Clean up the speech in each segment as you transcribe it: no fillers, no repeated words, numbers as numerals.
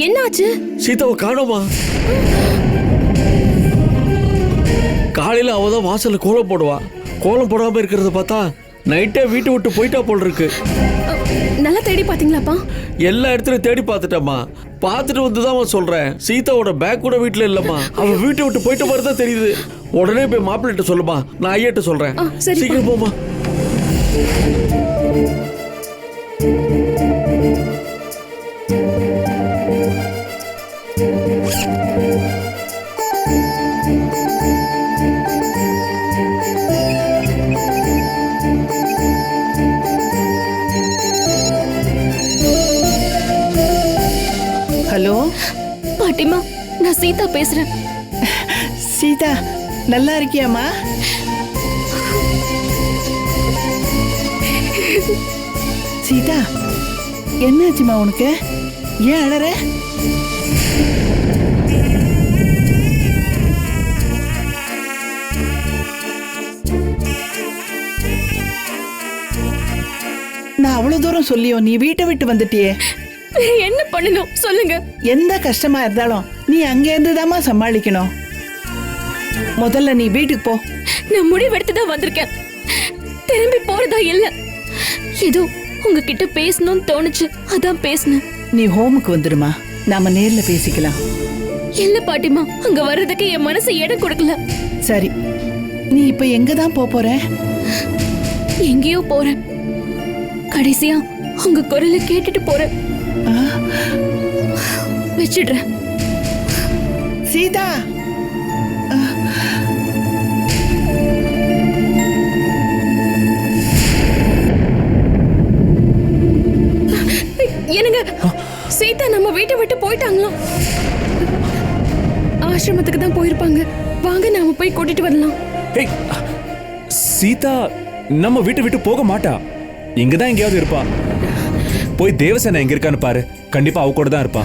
என்னாச்சு? சீதாவை காணோமா? காலையில அவதான் வாசல்ல கோலம் போடுவா. கோலம் போடாம இருக்கிறத பார்த்தா நைட்டே வீட்டை விட்டு போயிட்டா போல் இருக்கு. நல்லா தேடி பாத்தீங்களாப்பா? எல்லா இடத்துலயும் தேடி பார்த்துட்டேம்மா. பார்த்துட்டு வந்துதான் சொல்றேன், சீதாவோட பேக் கூட வீட்டுல இல்லம்மா. அவ வீட்டை விட்டு போயிட்ட மாதிரி தான் தெரியுது. உடனே போய் மாப்பிள்ளைகிட்ட சொல்லுமா, நான் ஐயாட்ட சொல்றேன். சீக்கிரம் போமா. ஹலோ பாட்டிமா, நான் சீதா பேசுறேன். சீதா, நல்லா இருக்கியாமா? சீதா, என்னாச்சுமா உனக்கு? ஏன் அழற? நான் அவ்வளவு தூரம் சொல்லியும் நீ வீட்டை விட்டு வந்துட்டியே. என்ன பண்ணணும் சொல்லுங்க. எந்த கஷ்டமா இருந்தாலும் நீ அங்க இருந்துதாமா சமாளிக்கணும். முதல்ல நீ வீட்டுக்கு போ. நான் முடிவெடுத்துதான் வந்திருக்கேன். திரும்பி போறதா இல்ல. ஏதோ உங்ககிட்ட பேசணும்னு தோணுச்சு, அதான் பேசினேன். நீ ஹோமுக்கு வந்துருமா, நாம நேர்ல பேசிக்கலாம். இல்ல பாட்டிமா, அங்க வர்றதுக்கு என் மனசு இடம் கொடுக்கல. சரி, நீ இப்ப எங்க தான் போற? எங்கேயோ போறேன். கடைசியா உங்க குரலை கேட்டுட்டு போறேன். வச்சிடுறேன். சீதா, என்னங்க, சீதா நம்ம வீட்டை விட்டு போயிட்டாங்களாம். ஆசிரமத்துக்கு தான் போயிருப்பாங்க. வாங்க நாம போய் கூட்டிட்டு வரலாம். சீதா நம்ம வீட்டை விட்டு போக மாட்டா. இங்கதான் எங்கேயாவது இருப்பா. போய் தேவசேனா எங்க இருக்கான்னு பாரு. கண்டிப்பா அவ கூட தான் இருப்பா.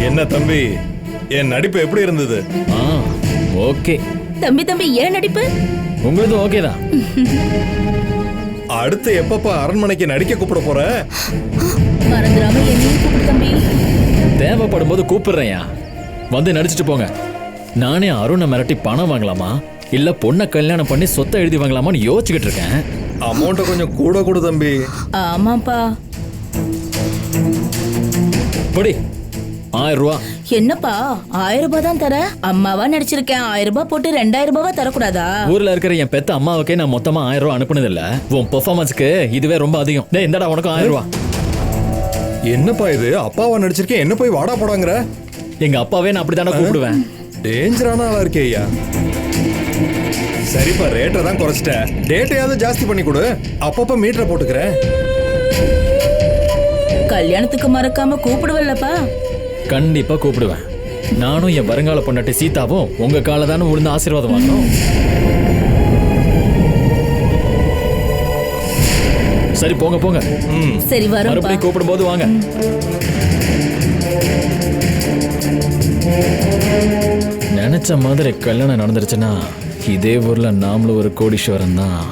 என்ன தம்பி, என் நடிப்பு எப்படி இருந்தது? ஓகே. தம்பி ஏன் நடிப்பு? உங்களுக்கு ஓகே தான். அடுத்து எப்பப்பா அரண்மனைக்கு நடிக்க கூப்பிட போற? மறந்துடாம என்னையும் கூப்பிடு தம்பி. தேவைப்படும் போது கூப்பிடுறேயா, வந்து நடிச்சிட்டு போங்க. நானே அருணை மிரட்டி பணம் வாங்கலாமா இல்ல பொண்ணை கல்யாணம் பண்ணி சொத்தை எழுதி வாங்கலாமான்னு யோசிச்சுக்கிட்டு இருக்கேன். அமௌண்ட்டை கொஞ்சம் கூட கொடு தம்பி. ஆமாப்பா. படி 1000 ரூபா. என்னப்பா 1000 ரூபாய் தான் தர? அம்மாவா நடிச்சிருக்கேன், 1000 ரூபாய் போட்டு 2000 ரூபாவா தரக்கூடாதா? ஊர்ல இருக்கிற என் பெத்த அம்மாவுக்கே நான் மொத்தமா 1000 ரூபா அனுப்புனது இல்ல. உன் பெர்ஃபார்மன்ஸ்க்கு இதுவே ரொம்ப அதிகம். டேய் இந்தடா உனக்கு 1000 ரூபா. என்னப்பா இது, அப்பாவா நடிச்சிருக்கேன், என்ன போய் வாடா போடாங்கற? எங்க அப்பாவே நான் அப்படித்தானே கூப்பிடுவேன். டேஞ்சரான ஆளா இருக்கே ஐயா. சரிப்பா, ரேட்டை தான் குறைச்சிட்டேன். டேட்டையாவது ஜாஸ்தி பண்ணி கொடு, அப்பப்ப மீட்டரை போட்டுக்கிறேன். கல்யாணத்துக்கு மறக்காம கூப்பிடுவல்லப்பா. கண்டிப்பா கூப்பிடுவேன். நானும் என் வருங்கால பொண்ணாட்டி சீதாவும் உங்க கால தானே விழுந்து ஆசீர்வாதம் வாங்கணும். சரி போங்க போங்க. சரி வரோம். மறுபடியும் கூப்பிடும் போது வாங்க. நினைச்ச மாதிரி கல்யாணம் நடந்துருச்சுன்னா இதே ஊர்ல நாமளும் ஒரு கோடீஸ்வரன் தான்.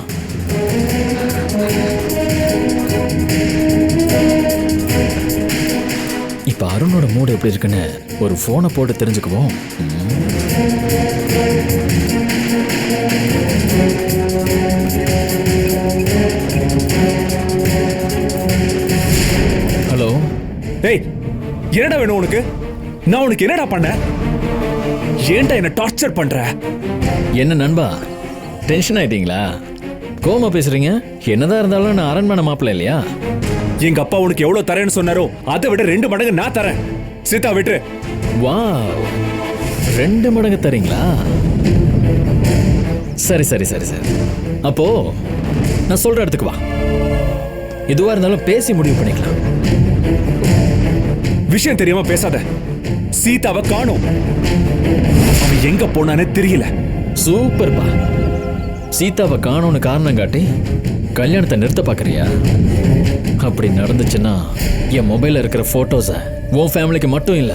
இப்ப அருணோட மூடு எப்படி இருக்குன்னு ஒரு போனை போட்டு தெரிஞ்சுக்குவோம். ஹலோ. ஏய், என்னடா வேணும் உனக்கு? நான் உனக்கு என்னடா பண்ண? ஏன்டா என்ன டார்ச்சர் பண்ற? என்ன நண்பா, டென்ஷன் ஆயிட்டீங்களா? கோமா பேசுறீங்க? என்னதான் இருந்தாலும் நான் அரண்மனை மாப்பிள்ள இல்லையா? எங்க அப்பா உனக்கு எவ்வளவு தரேன்னு சொன்னாரோ அதை விட 2 மடங்கு நான் தரேன். சீதா விட்டு. வாவ், 2 மடங்கு தரீங்களா? சரி சரி சரி சரி. அப்போ நான் சொல்ற இடத்துக்கு வா. எதுவா இருந்தாலும் பேசி முடிவு பண்ணிக்கலாம். விஷயம் தெரியாம பேசாத. சீதாவை காணோம். அவன் எங்க போனானே தெரியல. சூப்பர்பா. சீதாவை காணோன்னு காரணம் காட்டி கல்யாணத்தை நிறுத்த பார்க்கறியா? அப்படி நடந்துச்சுன்னா என் மொபைல்ல இருக்கிற போட்டோஸை உன் ஃபேமிலிக்கு மட்டும் இல்ல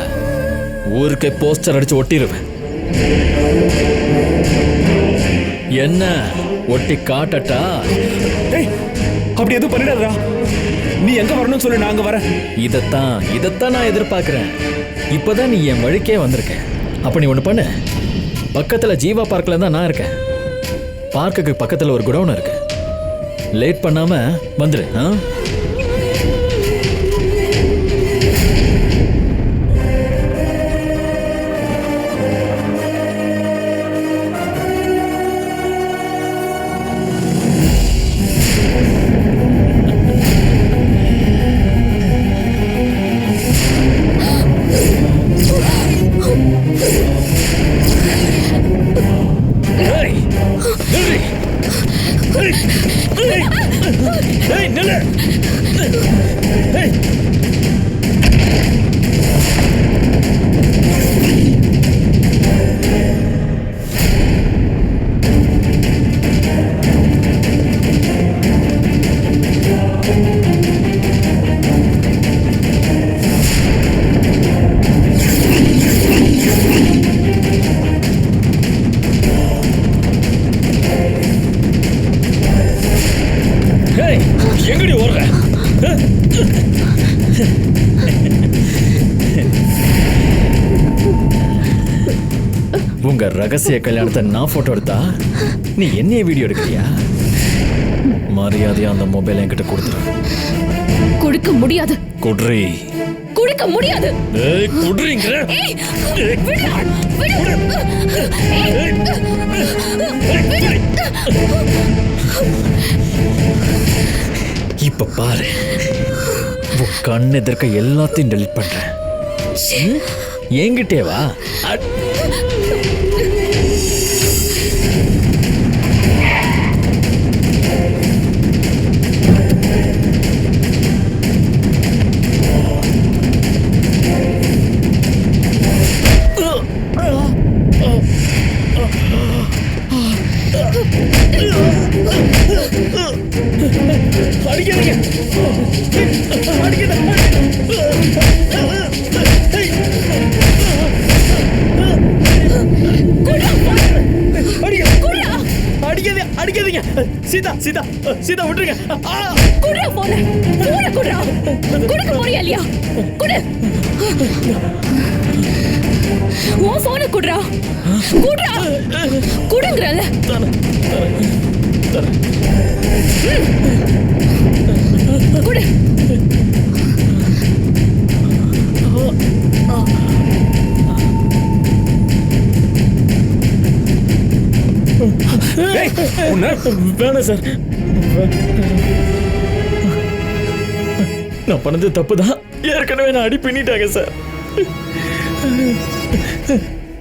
ஊருக்கே போஸ்டர் அடிச்சு ஒட்டிடுவேன். என்ன ஒட்டி காட்டட்டா? டேய் அப்படி எதுவும் பண்ணிடாதடா. நீ எங்க வரணும்னு சொல்லு, நான் அங்க வரேன். இதத்தான் நான் எதிர்பார்க்கிறேன். இப்பதான் நீ என் வழிக்கே வந்திருக்க. அப்ப நீ ஒண்ணு பண்ணு. பக்கத்துல ஜீவா பார்க்ல தான் நான் இருக்கேன். பார்க்குக்கு பக்கத்துல ஒரு குடவுன் இருக்கு. லேட் பண்ணாம வந்துரு. எங்கடி ஓடுற? உங்க ரகசிய கல்யாணத்தை நான் போட்டோ எடுத்தா நீ என்னைய வீடியோ எடுக்கிறியா? மரியாதையா அந்த மொபைல் என்கிட்ட கொடுத்துரு. கொடுக்க முடியாது. குட்ரி. கொடுக்க முடியாது. குட்ரிங்கற. இப்ப பாரு, உன் கண் எதிர்க்க எல்லாத்தையும் டெலிட் பண்றேன். என்கிட்டே வா. அடிக்காதீங்க. சீதா சீதா சீதா விட்டுருங்க. குடுறா போன. போன குடுறா. குடுக்க போறியா இல்லையா? குடு. ஓ போன குடுறா. குடுறா. குடுங்கறல. குடு. வேணாம் சார். நான் பண்ணது தப்பு தான். ஏற்கனவே நான் அடி பின்னிட்டாங்க சார்.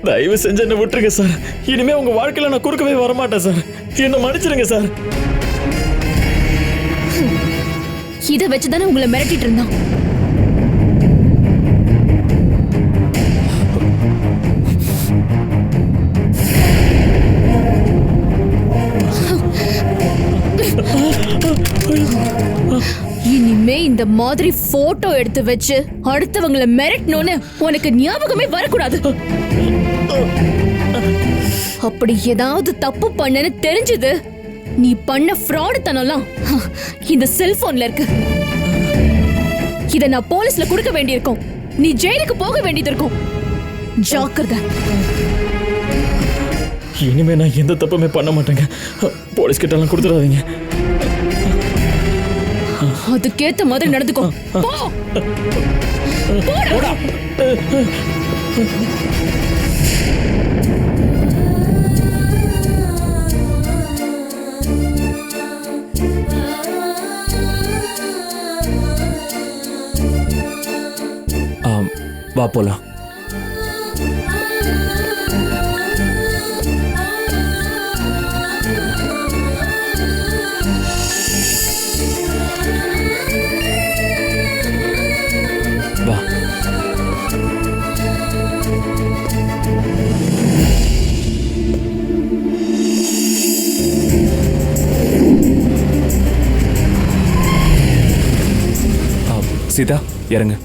தயவு செஞ்சு என்ன விட்டுருங்க சார். இனிமே உங்க வாழ்க்கையில நான் குறுக்கவே வரமாட்டேன் சார். என்ன மன்னிச்சிருங்க சார். இதை வச்சுதானே உங்களை மிரட்டிட்டு இருந்தான். இனிமே இந்த மாதிரி போட்டோ எடுத்து வச்சு அடுத்தவங்களை மிரட்டணும்னு உனக்கு ஞாபகமே வரக்கூடாது. அப்படி ஏதாவது தப்பு பண்ணன்னு தெரிஞ்சது, நீ பண்ண ஃப்ராட் தனம்லாம் இந்த செல்போன்ல இருக்கு. இத நான் போலீஸ்ல கொடுக்க வேண்டியிருக்கும். நீ ஜெயிலுக்கு போக வேண்டியது இருக்கும். ஜாக்கிரதை. இனிமே நான் எந்த தப்புமே பண்ண மாட்டேங்க. போலீஸ் கிட்ட எல்லாம் கொடுத்துடாதீங்க. அதுக்கேத்த மாதிரி நடந்துக்கோ. போ. போடா. வா போலாம். வா. சீதா இறங்கு.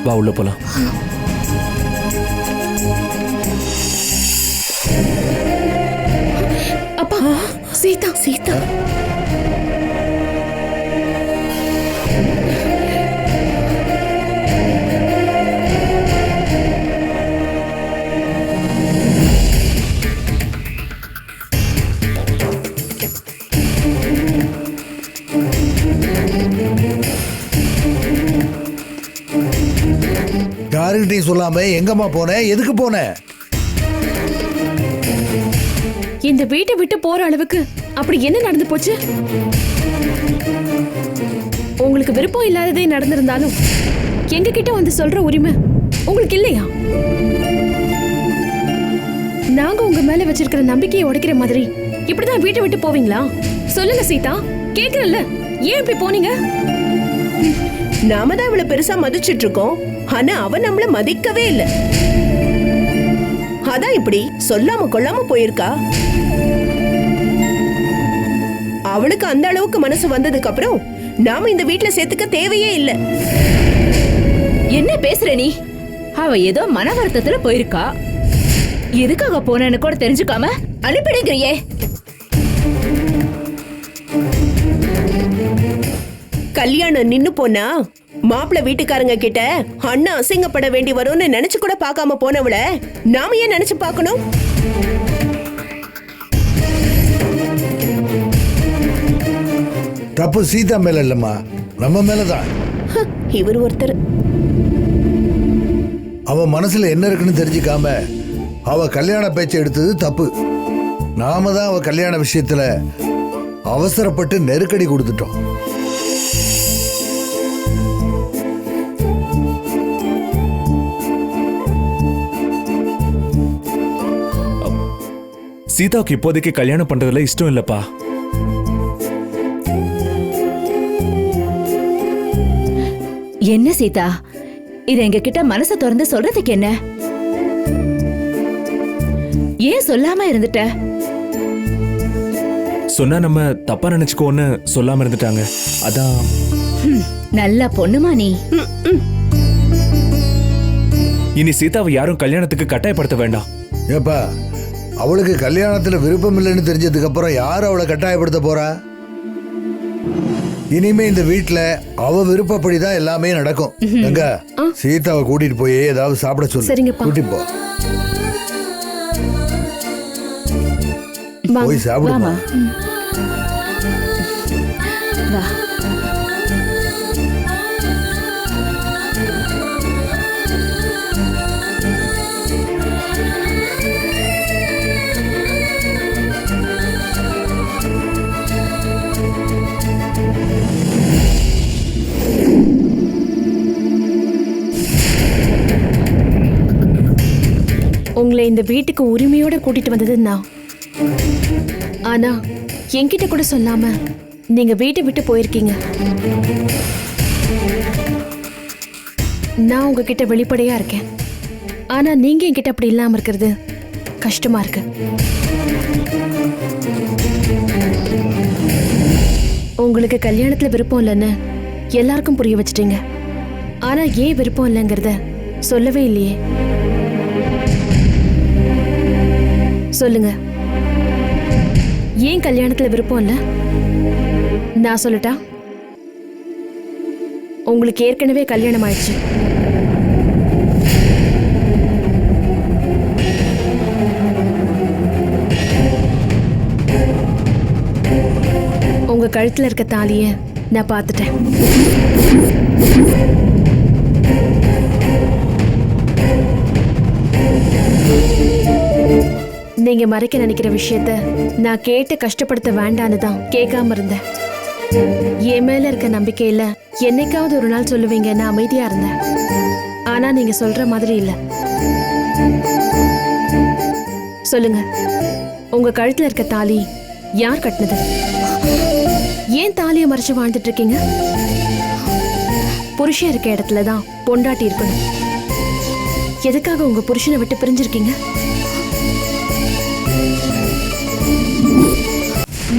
வா உள்ள போலாம். அப்பா சீதா சீதா யாருக்கிட்டையும் சொல்லாம எங்கம்மா போன, எதுக்கு போன? இந்த வீட்டை விட்டு போற அளவுக்கு அப்படி என்ன நடந்து போச்சு? உங்களுக்கு விருப்பம் இல்லாததே நடந்திருந்தாலும் எங்க கிட்ட வந்து சொல்ற உரிமை உங்களுக்கு இல்லையா? நாங்க உங்க மேல வச்சிருக்கிற நம்பிக்கையை உடைக்கிற மாதிரி இப்படிதான் வீட்டை விட்டு போவீங்களா? சொல்லுங்க சீதா, கேக்குறல்ல, ஏன் இப்படி போனீங்க? நாம தான் இவளை பெருசா மதிச்சிட்டு இருக்கோம், ஆனா அவ நம்மள மதிக்கவே இல்ல. அதான் இப்படி சொல்லாம கொள்ளாம போயிருக்கா. அவளுக்கு அந்த அளவுக்கு மனசு வந்ததுக்கு அப்புறம் நாம இந்த வீட்ல சேர்த்துக்க தேவையே இல்ல. என்ன பேசுற நீ? அவ ஏதோ மன வருத்தத்துல போயிருக்கா. எதுக்காக போனேன்னு கூட தெரிஞ்சுக்காம அனுப்பிடுங்கிறியே. கல்யாணம் நின்னு போனா மாப்பிள்ளை வீட்டுக்காரங்க கிட்ட அண்ணா அசிங்கப்பட வேண்டி வரும்னு நினைச்சு கூட பார்க்காம போனவள நாம ஏன் நினைச்சு பார்க்கணும்? தப்பு சீதா மேல இல்லம்மா, நம்ம மேலதான். இவர் ஒருத்தர். அவ மனசுல என்ன இருக்குன்னு தெரிஞ்சுக்காம அவ கல்யாண பேச்சை எடுத்தது தப்பு. நாம தான் அவ கல்யாண விஷயத்துல அவசரப்பட்டு நெருக்கடி கொடுத்துட்டோம். சீதாவுக்கு இப்போதைக்கு கல்யாணம் பண்றதுல இஷ்டம் இல்லப்பா. என்ன சீதா, இத எங்க கிட்ட மனசை திறந்து சொல்றதுக்கு என்ன? ஏன் சொல்லாம இருந்துட்ட? சொன்னா நம்ம தப்பா நினைச்சுக்கோன்னு சொல்லாம இருந்துட்டாங்க, அதான். நல்ல பொண்ணுமா நீ. இனி சீதாவை யாரும் கல்யாணத்துக்கு கட்டாயப்படுத்த வேண்டாம். ஏப்பா, அவளுக்கு கல்யாணத்துல விருப்பம் இல்லைன்னு தெரிஞ்சதுக்கு அப்புறம் யார் அவளை கட்டாயப்படுத்த போறா? இனிமே இந்த வீட்டுல அவ விருப்பப்படிதான் எல்லாமே நடக்கும். எங்க சீதாவை கூட்டிட்டு போய் ஏதாவது சாப்பிட சொல்லு. சரிங்கப்பா. கூட்டிட்டு போ. போய் சாப்பிடுமா. வா. உங்களை இந்த வீட்டுக்கு உரிமையோட கூட்டிட்டு வந்தது நான். ஆனா என்கிட்ட கூட சொல்லாம நீங்க வீட்டை விட்டு போயிருக்கீங்க. நான் உங்ககிட்ட வெளிப்படையா இருக்கேன், ஆனா நீங்க என்கிட்ட அப்படி இல்லாம இருக்கிறது கஷ்டமா இருக்கு. உங்களுக்கு கல்யாணத்துல விருப்பம் இல்லைன்னு எல்லாருக்கும் புரிய வச்சிட்டீங்க, ஆனா ஏன் விருப்பம் இல்லைங்கிறத சொல்லவே இல்லையே. சொல்லுங்க, ஏன் கல்யாணத்துல விருப்பம் இல்ல? நான் சொல்லட்டா? உங்களுக்கு ஏற்கனவே கல்யாணம் ஆயிடுச்சு. உங்க கழுத்துல இருக்க தாலிய நான் பார்த்துட்டேன். நீங்க மறைக்க நினைக்கிற விஷயத்த நான் கேட்டு கஷ்டப்படுத்த வேண்டான்னு தான் கேட்காம இருந்தேன். என் மேல இருக்க நம்பிக்கையில என்னைக்காவது ஒரு நாள் சொல்லுவீங்க நான் அமைதியா இருந்தேன். ஆனா நீங்க சொல்ற மாதிரி இல்ல. சொல்லுங்க, உங்க கழுத்துல இருக்க தாலி யார் கட்டினது? ஏன் தாலியை மறைச்சு வாழ்ந்துட்டு இருக்கீங்க? புருஷன் இருக்க இடத்துலதான் பொண்டாட்டி இருக்கணும். எதுக்காக உங்க புருஷனை விட்டு பிரிஞ்சிருக்கீங்க?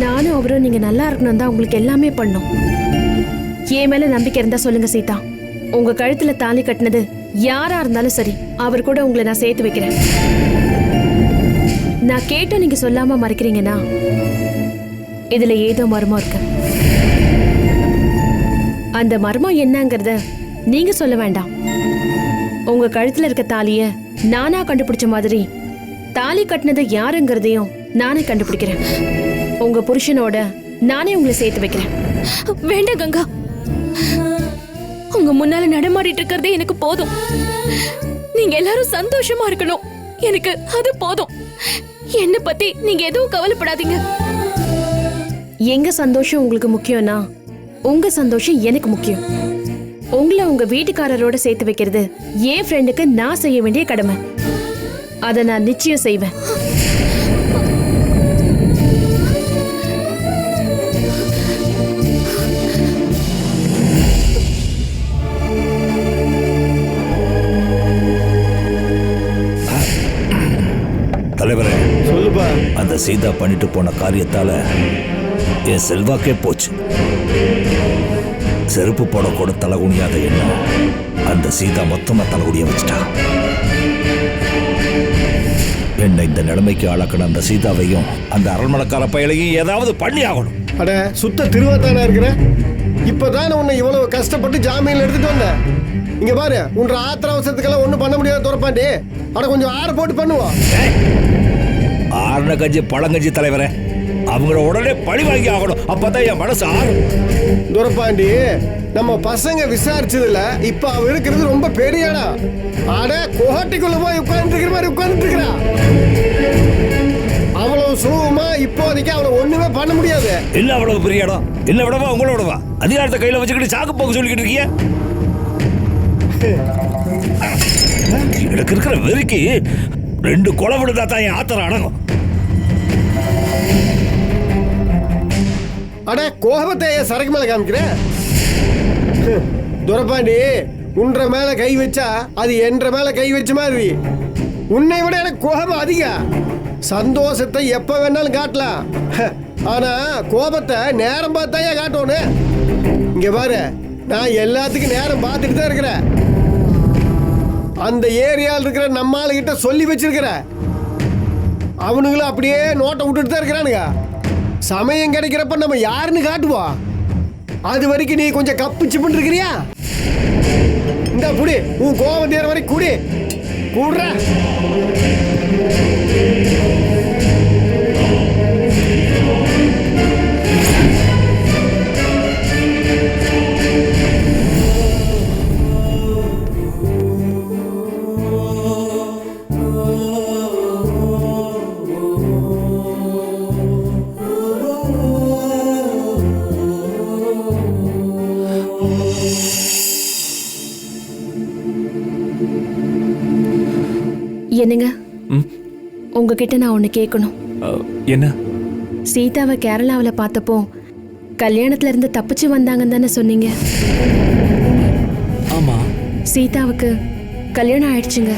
நானும் அவரும் நீங்க நல்லா இருக்கணும் தான் உங்களுக்கு எல்லாமே பண்ணோம். என் மேல நம்பிக்கை இருந்தா சொல்லுங்க சீதா. உங்க கழுத்துல தாலி கட்டினது யாரா இருந்தாலும் சரி, அவர் கூட உங்களை நான் சேர்த்து வைக்கிறேன். நான் கேட்டும் நீங்க சொல்லாம மறைக்கிறீங்கன்னா இதுல ஏதோ மர்மம் இருக்கு. அந்த மர்மம் என்னங்கறத நீங்க சொல்ல வேண்டாம். உங்க கழுத்துல இருக்க தாலிய நானா கண்டுபிடிச்ச மாதிரி தாலி கட்டினது யாருங்கிறதையும் நானே கண்டுபிடிக்கிறேன். உங்க புருஷனோட நானே உங்களை சேர்த்து வைக்கிறேன். வேண்டாம் கங்கா, உங்க முன்னால நடமாடிட்டு இருக்கிறதே எனக்கு போதும். நீங்க எல்லாரும் சந்தோஷமா இருக்கணும், எனக்கு அது போதும். என்ன பத்தி நீங்க எதுவும் கவலைப்படாதீங்க. எங்க சந்தோஷம் உங்களுக்கு முக்கியம்னா உங்க சந்தோஷம் எனக்கு முக்கியம். உங்களை உங்க வீட்டுக்காரரோட சேர்த்து வைக்கிறது என் ஃப்ரெண்டுக்கு நான் செய்ய வேண்டிய கடமை. அதை நான் நிச்சயம் செய்வேன். தலைவரே, சொல்லுப்பா. அந்த சீதா பண்ணிட்டு போன காரியத்தால என் செல்வாக்கே போச்சு. செருப்பு போட கூட தலைகுனியாத என்ன அந்த சீதா மொத்தமா தலைகுனிய வச்சுட்டா. என்ன இந்த நிலைமைக்கு ஆளாக்கணும் அந்த சீதாவையும் அந்த அரண்மனைக்கார பயலையும் ஏதாவது பண்ணி ஆகணும். அட சுத்த திருவத்தானா இருக்கிற. இப்பதானே உன்னை இவ்வளவு கஷ்டப்பட்டு ஜாமீன்ல எடுத்துட்டு வந்த. இங்க பாரு, உன்ற ஆத்திர அவசரத்துக்கெல்லாம் ஒண்ணும் பண்ண முடியாது துறப்பாண்டி. அட கொஞ்சம் ஆற போட்டு பண்ணுவோம். ஆறுன கஞ்சி பழங்கஞ்சி தலைவரே, அவங்கள உடனே பழி வாங்கி ஆகணும். அப்பதான் என் மனசு ஆறும். துரப்பாண்டி, நம்ம பசங்க விசாரிச்சதுல இப்ப அவ இருக்கிறது ரொம்ப பெரிய இடம். ஆட கோட்டைக்குள்ள போய் உட்கார்ந்து இருக்கிற மாதிரி உட்கார்ந்து இருக்கிறா. அவ்வளவு சுலபமா இப்போதைக்கு அவளை ஒண்ணுமே பண்ண முடியாது. இல்ல அவ்வளவு பெரிய இடம். என்ன விடவா உங்களோட விடவா அதிகாரத்தை கையில வச்சுக்கிட்டு சாக்கு போக்கு சொல்லிக்கிட்டு இருக்கீங்க. எனக்கு இருக்கிற வெறிக்கு 2 கொலை விடுதா தான் என் ஆத்திரம் அடங்கும். அட கோபத்தை சரக்கு மேல காமிக்கிற. துரப்பாண்டி, உன்ற மேல கை வச்சா அது என்ற மேல கை வச்ச மாதிரி. உன்னை விட எனக்கு கோபம் அதிகம். சந்தோஷத்தை எப்ப வேணாலும் காட்டலாம், ஆனா கோபத்தை நேரம் பார்த்தாயா காட்டணும். இங்க பாரு, நான் எல்லாத்துக்கும் நேரம் பார்த்துட்டு தான் இருக்கிறேன். அந்த ஏரியாவில் இருக்கிற நம்ம ஆளுகிட்ட சொல்லி வச்சிருக்கிற. அவனுங்களும் அப்படியே நோட்டை விட்டுட்டு தான் இருக்கிறானுங்க. சமயம் கிடைக்கிறப்ப நம்ம யாருன்னு காட்டுவோம். அது வரைக்கும் நீ கொஞ்சம் கப்பிச்சு பண்ணிருக்கிறியா? இந்த புடி, உன் கோபம் தேர வரைக்கும் குடி கூடுற. என்னங்க, உங்ககிட்ட நான் ஒண்ணு கேட்கணும். என்ன? சீதாவை கேரளாவில் பார்த்தப்போ கல்யாணத்துல இருந்து தப்பிச்சு வந்தாங்கன்னு தானே சொன்னீங்க? ஆமா. சீதாவுக்கு கல்யாணம் ஆயிடுச்சுங்க.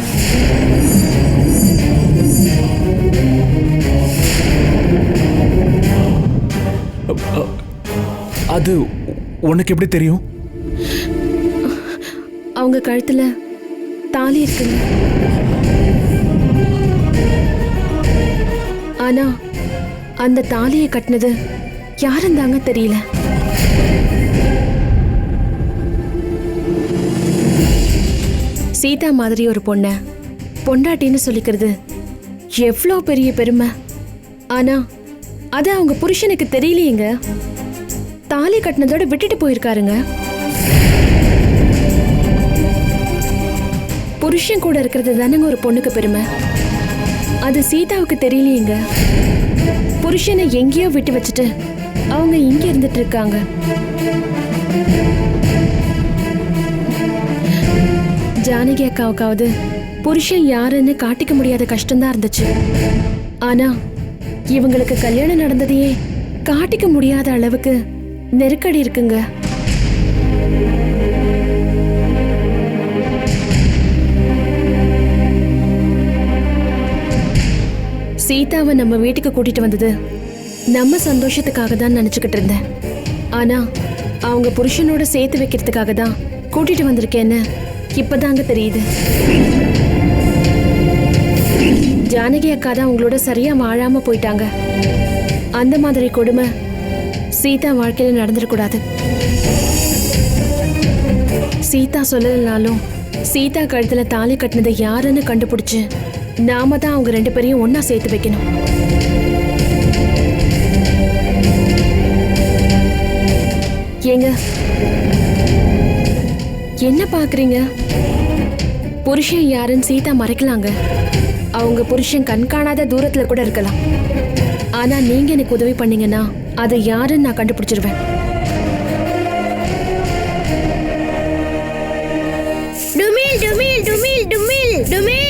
அது உனக்கு எப்படி தெரியும்? அவங்க கழுத்துல தாலி இருக்குங்க. ஆனா அந்த தாலியை கட்டினது யாருந்தாங்க தெரியல. சீதா மாதிரி ஒரு பொண்ண பொண்டாட்டின்னு சொல்லிக்கிறது எவ்வளோ பெரிய பெருமை. ஆனா அது அவங்க புருஷனுக்கு தெரியலையேங்க. தாலி கட்டினதோட விட்டுட்டு போயிருக்காருங்க. புருஷன் கூட இருக்கிறது தானங்க ஒரு பொண்ணுக்கு பெருமை. அது சீதாவுக்கு தெரியலையேங்க. புருஷனை எங்கேயோ விட்டு வச்சுட்டு அவங்க இங்க இருந்துட்டு இருக்காங்க. ஜானகி அக்காவுக்காவது புருஷன் யாருன்னு காட்டிக்க முடியாத கஷ்டம்தான் இருந்துச்சு. ஆனா இவங்களுக்கு கல்யாணம் நடந்ததையே காட்டிக்க முடியாத அளவுக்கு நெருக்கடி இருக்குங்க. சீதாவை நம்ம வீட்டுக்கு கூட்டிட்டு வந்தது நம்ம சந்தோஷத்துக்காக தான் நினைச்சுக்கிட்டு இருந்தேன். ஆனா அவங்க புருஷனோட சேர்த்து வைக்கிறதுக்காக தான் கூட்டிட்டு வந்திருக்கேன்னு இப்பதாங்க தெரியுது. ஜானகி அக்கா தான் உங்களோட சரியா வாழாம போயிட்டாங்க. அந்த மாதிரி கொடுமை சீதா வாழ்க்கையில நடந்துடக்கூடாது. சீதா சொல்லலனாலும் சீதா கழுத்துல தாலி கட்டினதை யாருன்னு கண்டுபிடிச்சு நாம தான் அவங்க 2 பேரையும் ஒன்னா சேர்த்து வைக்கணும். ஏங்க என்ன பாக்குறீங்க? புருஷன் யாருன்னு சீதா மறைக்கலாங்க. அவங்க புருஷன் கண்காணாத தூரத்துல கூட இருக்கலாம். ஆனா நீங்க எனக்கு உதவி பண்ணீங்கன்னா அதை யாருன்னு நான் கண்டுபிடிச்சிருவேன். டுமில் டுமில் டுமில் டுமில் டுமில்